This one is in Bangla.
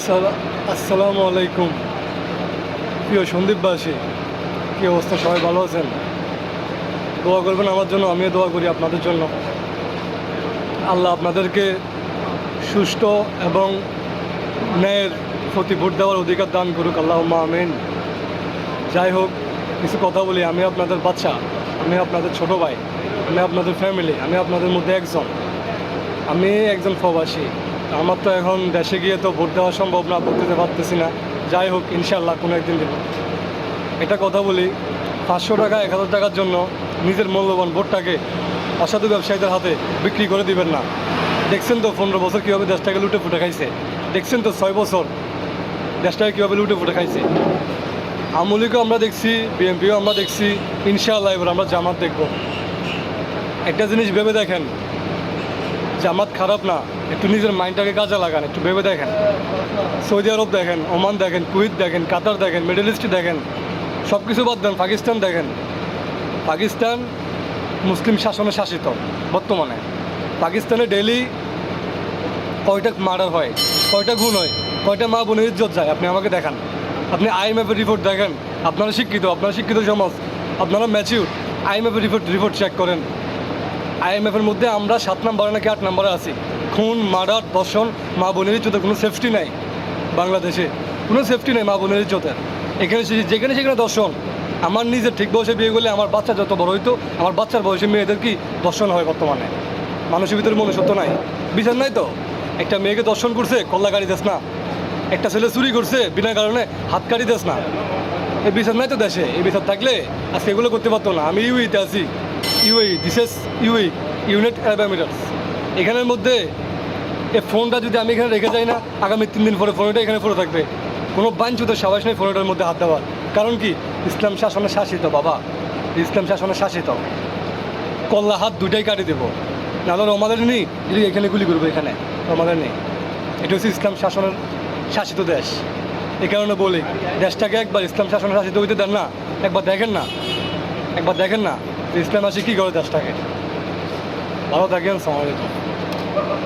আসসালামু আলাইকুম প্রিয় সন্দীপবাসী, কী অবস্থা? সবাই ভালো আছেন? দোয়া করবেন আমার জন্য, আমিও দোয়া করি আপনাদের জন্য। আল্লাহ আপনাদেরকে সুষ্ঠু এবং ন্যায়ের প্রতি ভোট দেওয়ার অধিকার দান করুক, আল্লাহুম্মা আমিন। যাই হোক, কিছু কথা বলি। আমি আপনাদের বাচ্চা, আমি আপনাদের ছোট ভাই, আমি আপনাদের ফ্যামিলি, আমি আপনাদের মধ্যে একজন। আমি একজন প্রবাসী। আমার তো এখন দেশে গিয়ে তো ভোট দেওয়া সম্ভব না, ভোট দিতে পারতেছি না। যাই হোক, ইনশাল্লাহ কোনো একদিন দেব। এটা কথা বলি, 500 টাকা 1000 টাকার জন্য নিজের মূল্যবান ভোটটাকে অসাধু ব্যবসায়ীদের হাতে বিক্রি করে দিবেন না। দেখছেন তো 15 বছর কীভাবে দেশটাকে লুটে ফুটে খাইছে। দেখছেন তো 6 বছর দেশটাকে কীভাবে লুটে ফুটে খাইছে। আওয়ামী লীগও আমরা দেখছি, বিএনপিও আমরা দেখছি, ইনশাআল্লাহ এবার আমরা জামাত দেখব। একটা জিনিস ভেবে দেখেন, জামাত খারাপ না, একটু নিজের মাইন্ডটাকে কাজে লাগান, একটু ভেবে দেখেন। সৌদি আরব দেখেন, ওমান দেখেন, কুয়েত দেখেন, কাতার দেখেন, মিডল ইস্ট দেখেন, সব কিছু বাদ দেন, পাকিস্তান দেখেন। পাকিস্তান মুসলিম শাসনে শাসিত বর্তমানে। পাকিস্তানে ডেইলি কয়টা মার্ডার হয়, কয়টা খুন হয়, কয়টা মা বোনের ইজ্জত যায়, আপনি আমাকে দেখান। আপনি IMF-এর রিপোর্ট দেখেন। আপনারা শিক্ষিত সমাজ, আপনারা ম্যাচিউর। IMF-এর রিপোর্ট চেক করেন। IMF-এর মধ্যে আমরা 7 নম্বরে নাকি 8 নম্বরে আছি। খুন, মার্ডার, ধর্ষণ, মা বোনের ইজ্জতের কোনো সেফটি নাই। বাংলাদেশে কোনো সেফটি নেই মা বোনের ইজ্জতের। এখানে যেখানে সেখানে ধর্ষণ। আমার নিজের ঠিক বয়সে বিয়ে করলে আমার বাচ্চা যত বড় হইতো, আমার বাচ্চার বয়সে মেয়েদের কি ধর্ষণ হয় বর্তমানে। মানুষের ভিতরে মনুষ্যত্ব নাই, বিচার নাই তো। একটা মেয়েকে ধর্ষণ করছে, কল্লা গাড়ি দেশ না। একটা ছেলে চুরি করছে, বিনা কারণে হাত কাটি দেশ না। এই বিচার নাই তো দেশে। এই বিচার থাকলে আজকে এগুলো করতে পারতো না। আমি ইউএইতে আছি। ইউনাইটেড আরব এমিরেটস। এখানের মধ্যে এই ফোনটা যদি আমি এখানে রেখে যাই না, আগামী 3 দিন পরে ফোনটা এখানে পড়ে থাকবে। কোনো বাঞ্ছুত সাবাস নেই ফোনটার মধ্যে হাত দেওয়ার। কারণ কি? ইসলাম শাসনে শাসিত বাবা, ইসলাম শাসনে শাসিত। কল্লা হাত দুইটাই কাটি দেবো, নাহলে আমাদের নেই। যদি এখানে গুলি করবো, এখানে আমাদের নেই। এটা হচ্ছে ইসলাম শাসনের শাসিত দেশ। এই কারণে বলি, দেশটাকে একবার ইসলাম শাসনে শাসিত হইতে দেন না। একবার দেখেন না যে ইসলাম আসে কী করে দেশটাকে। ভালো থাকেন। আসসালামু আলাইকুম।